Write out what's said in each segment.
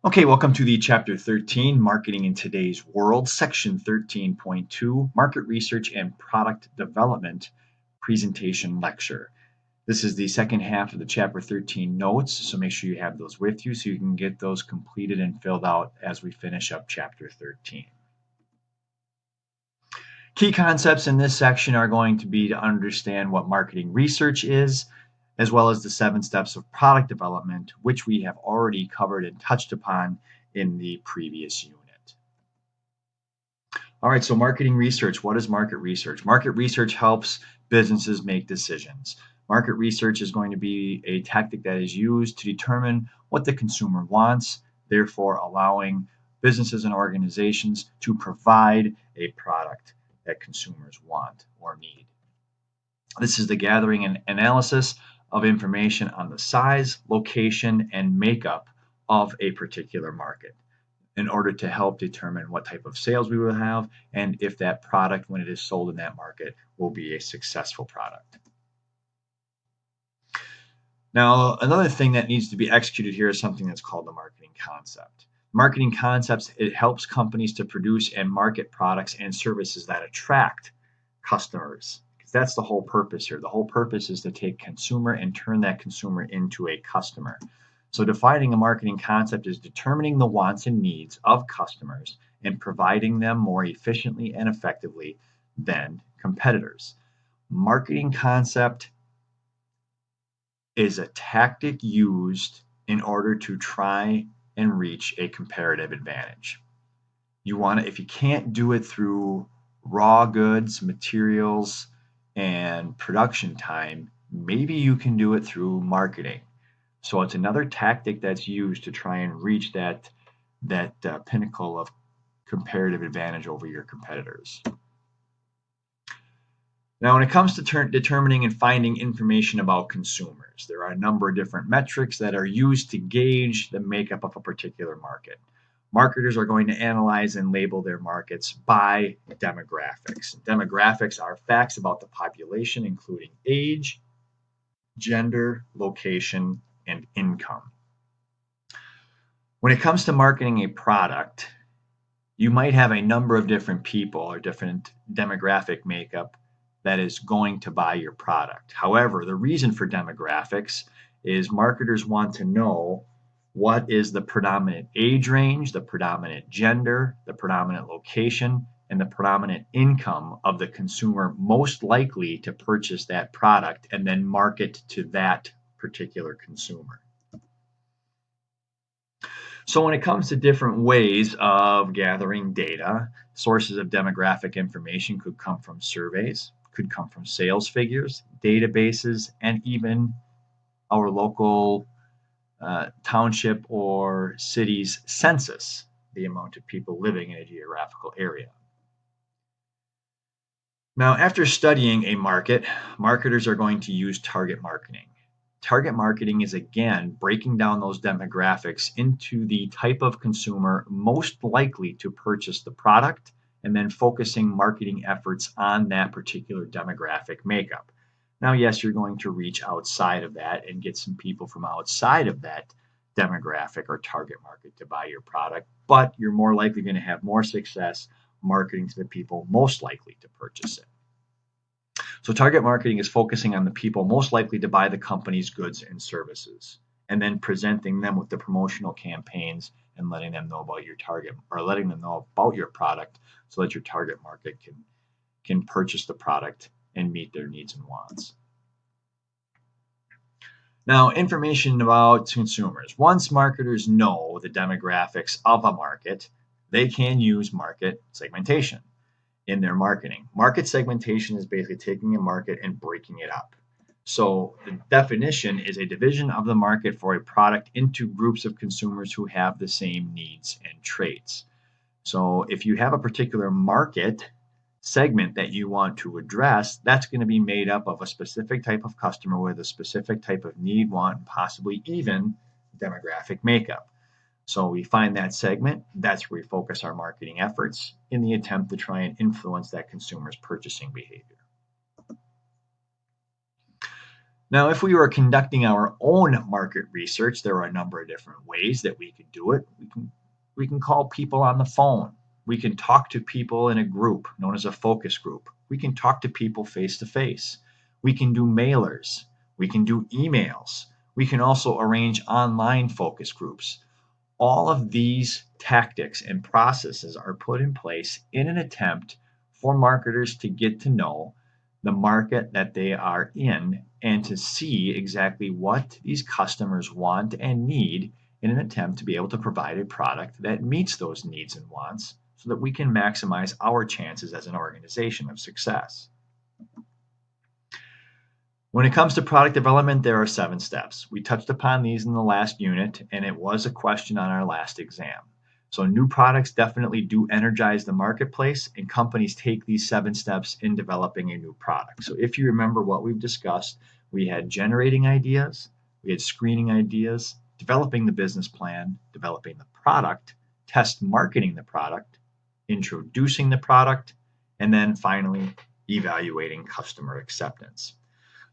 Okay, welcome to the Chapter 13, Marketing in Today's World, Section 13.2, Market Research and Product Development Presentation Lecture. This is the second half of the Chapter 13 notes, so make sure you have those with you so you can get those completed and filled out as we finish up Chapter 13. Key concepts in this section are going to be to understand what marketing research is, as well as the 7 steps of product development, which we have already covered and touched upon in the previous unit. All right, so marketing research. What is market research? Market research helps businesses make decisions. Market research is going to be a tactic that is used to determine what the consumer wants, therefore allowing businesses and organizations to provide a product that consumers want or need. This is the gathering and analysis of information on the size, location, and makeup of a particular market in order to help determine what type of sales we will have and if that product, when it is sold in that market, will be a successful product. Now, another thing that needs to be executed here is something that's called the marketing concept. Marketing concepts, it helps companies to produce and market products and services that attract customers. That's the whole purpose here. The whole purpose is to take consumer and turn that consumer into a customer. So defining a marketing concept is determining the wants and needs of customers and providing them more efficiently and effectively than competitors. Marketing concept is a tactic used in order to try and reach a comparative advantage. You want to, if you can't do it through raw goods, materials, and production time, maybe you can do it through marketing. So it's another tactic that's used to try and reach that pinnacle of comparative advantage over your competitors. Now, when it comes to determining and finding information about consumers, there are a number of different metrics that are used to gauge the makeup of a particular market. Marketers are going to analyze and label their markets by demographics. Demographics are facts about the population, including age, gender, location, and income. When it comes to marketing a product, you might have a number of different people or different demographic makeup that is going to buy your product. However, the reason for demographics is marketers want to know what is the predominant age range, the predominant gender, the predominant location, and the predominant income of the consumer most likely to purchase that product and then market to that particular consumer. So when it comes to different ways of gathering data, sources of demographic information could come from surveys, could come from sales figures, databases, and even our local township or city's census, the amount of people living in a geographical area. Now, after studying a market, marketers are going to use target marketing. Target marketing is, again, breaking down those demographics into the type of consumer most likely to purchase the product and then focusing marketing efforts on that particular demographic makeup. Now, yes, you're going to reach outside of that and get some people from outside of that demographic or target market to buy your product, but you're more likely going to have more success marketing to the people most likely to purchase it. So target marketing is focusing on the people most likely to buy the company's goods and services, and then presenting them with the promotional campaigns and letting them know about your target or letting them know about your product so that your target market can purchase the product and meet their needs and wants. Now, information about consumers. Once marketers know the demographics of a market, they can use market segmentation in their marketing. Market segmentation is basically taking a market and breaking it up. So the definition is a division of the market for a product into groups of consumers who have the same needs and traits. So if you have a particular market segment that you want to address, that's going to be made up of a specific type of customer with a specific type of need, want, and possibly even demographic makeup. So we find that segment, that's where we focus our marketing efforts in the attempt to try and influence that consumer's purchasing behavior. Now, if we were conducting our own market research, there are a number of different ways that we could do it. We can call people on the phone. We can talk to people in a group known as a focus group. We can talk to people face to face. We can do mailers. We can do emails. We can also arrange online focus groups. All of these tactics and processes are put in place in an attempt for marketers to get to know the market that they are in and to see exactly what these customers want and need in an attempt to be able to provide a product that meets those needs and wants so that we can maximize our chances as an organization of success. When it comes to product development, there are 7 steps. We touched upon these in the last unit, and it was a question on our last exam. So, new products definitely do energize the marketplace, and companies take these 7 steps in developing a new product. So, if you remember what we've discussed, we had generating ideas, we had screening ideas, developing the business plan, developing the product, test marketing the product, introducing the product, and then finally evaluating customer acceptance.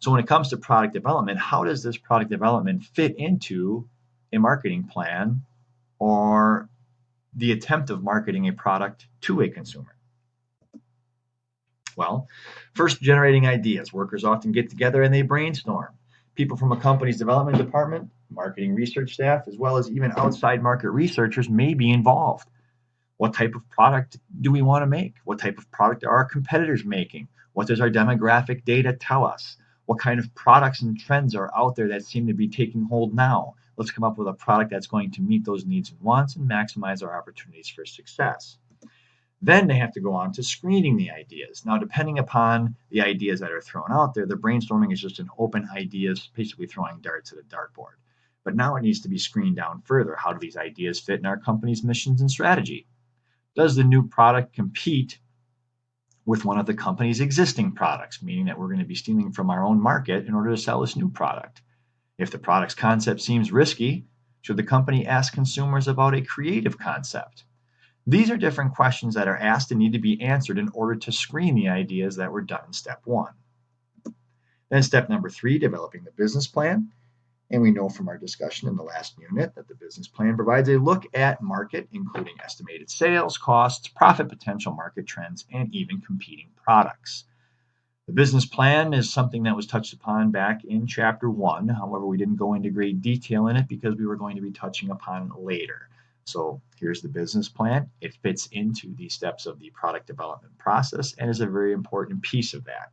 So when it comes to product development, how does this product development fit into a marketing plan or the attempt of marketing a product to a consumer? Well, first, generating ideas. Workers often get together and they brainstorm. People from a company's development department, marketing research staff, as well as even outside market researchers may be involved. What type of product do we want to make? What type of product are our competitors making? What does our demographic data tell us? What kind of products and trends are out there that seem to be taking hold now? Let's come up with a product that's going to meet those needs and wants and maximize our opportunities for success. Then they have to go on to screening the ideas. Now, depending upon the ideas that are thrown out there, the brainstorming is just an open ideas, basically throwing darts at a dartboard. But now it needs to be screened down further. How do these ideas fit in our company's missions and strategy? Does the new product compete with one of the company's existing products, meaning that we're going to be stealing from our own market in order to sell this new product? If the product's concept seems risky, should the company ask consumers about a creative concept? These are different questions that are asked and need to be answered in order to screen the ideas that were done in step 1. Then step number 3, developing the business plan. And we know from our discussion in the last unit that the business plan provides a look at market, including estimated sales, costs, profit potential, market trends, and even competing products. The business plan is something that was touched upon back in chapter 1. However, we didn't go into great detail in it because we were going to be touching upon it later. So here's the business plan. It fits into the steps of the product development process and is a very important piece of that.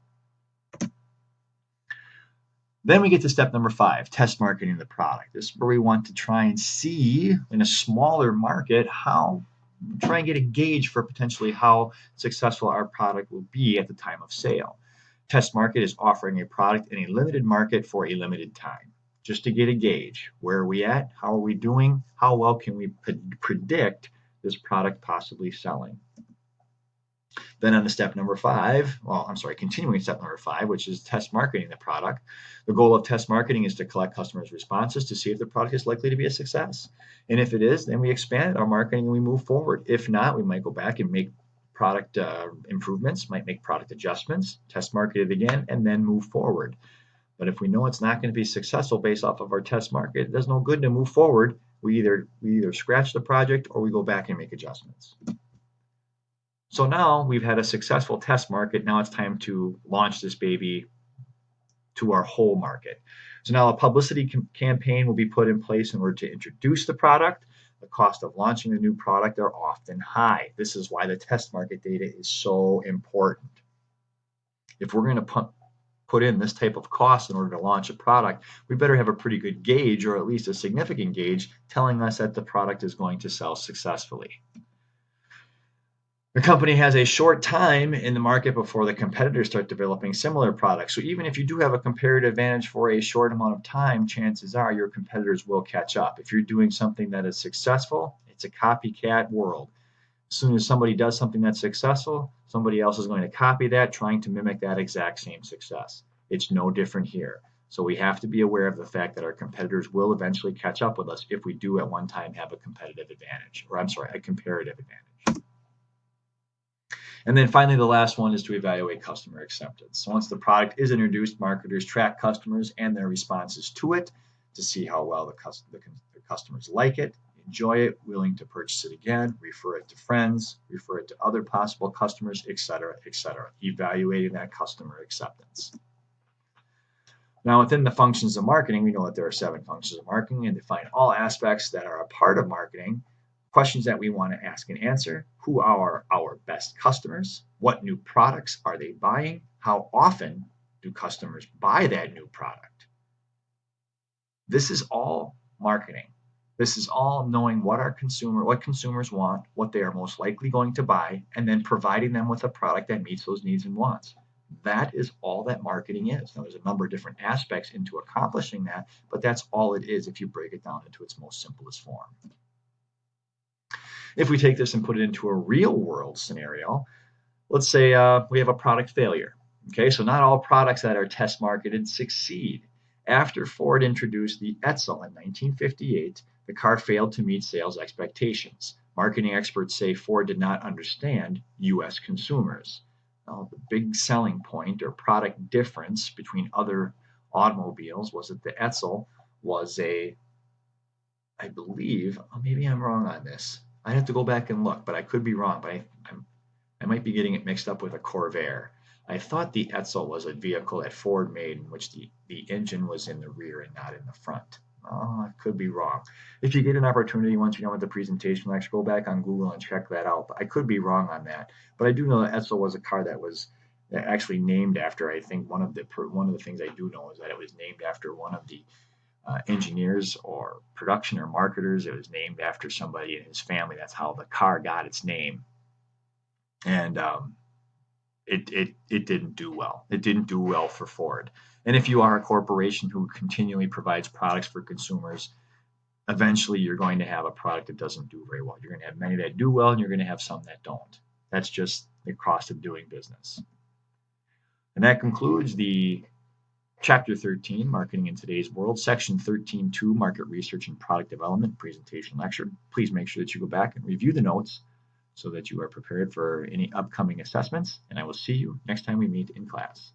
Then we get to step number 5, test marketing the product. This is where we want to try and see in a smaller market try and get a gauge for potentially how successful our product will be at the time of sale. Test market is offering a product in a limited market for a limited time, just to get a gauge. Where are we at? How are we doing? How well can we predict this product possibly selling? Then on to step number 5, continuing step number 5, which is test marketing the product. The goal of test marketing is to collect customers' responses to see if the product is likely to be a success. And if it is, then we expand our marketing and we move forward. If not, we might go back and make product improvements, might make product adjustments, test market it again, and then move forward. But if we know it's not going to be successful based off of our test market, it does no good to move forward. We either scratch the project or we go back and make adjustments. So now we've had a successful test market. Now it's time to launch this baby to our whole market. So now a publicity campaign will be put in place in order to introduce the product. The cost of launching a new product are often high. This is why the test market data is so important. If we're going to put in this type of cost in order to launch a product, we better have a pretty good gauge, or at least a significant gauge, telling us that the product is going to sell successfully. The company has a short time in the market before the competitors start developing similar products. So even if you do have a comparative advantage for a short amount of time, chances are your competitors will catch up. If you're doing something that is successful, it's a copycat world. As soon as somebody does something that's successful, somebody else is going to copy that, trying to mimic that exact same success. It's no different here. So we have to be aware of the fact that our competitors will eventually catch up with us if we do at one time have a competitive advantage, a comparative advantage. And then finally, the last one is to evaluate customer acceptance. So once the product is introduced, marketers track customers and their responses to it to see how well the customers like it, enjoy it, willing to purchase it again, refer it to friends, refer it to other possible customers, etc., etc. Evaluating that customer acceptance. Now, within the functions of marketing, we know that there are 7 functions of marketing and define all aspects that are a part of marketing. Questions that we want to ask and answer: who are our best customers? What new products are they buying? How often do customers buy that new product? This is all marketing. This is all knowing what consumers want, what they are most likely going to buy, and then providing them with a product that meets those needs and wants. That is all that marketing is. Now, there's a number of different aspects into accomplishing that, but that's all it is if you break it down into its most simplest form. If we take this and put it into a real world scenario, let's say we have a product failure. Okay, so not all products that are test marketed succeed. After Ford introduced the Edsel in 1958, the car failed to meet sales expectations. Marketing experts say Ford did not understand U.S. consumers. Now, the big selling point or product difference between other automobiles was that the Edsel was I believe, maybe I'm wrong on this. I have to go back and look, but I could be wrong. But I might be getting it mixed up with a Corvair. I thought the Edsel was a vehicle that Ford made in which the engine was in the rear and not in the front. Oh, I could be wrong. If you get an opportunity once you're done with the presentation, let's go back on Google and check that out. But I could be wrong on that. But I do know that Edsel was a car that was actually named after, I think one of the things I do know is that it was named after one of the engineers or production or marketers. It was named after somebody in his family. That's how the car got its name. And it didn't do well. It didn't do well for Ford. And if you are a corporation who continually provides products for consumers, eventually you're going to have a product that doesn't do very well. You're going to have many that do well, and you're going to have some that don't. That's just the cost of doing business. And that concludes the Chapter 13, Marketing in Today's World, Section 13.2, Market Research and Product Development Presentation Lecture. Please make sure that you go back and review the notes so that you are prepared for any upcoming assessments, and I will see you next time we meet in class.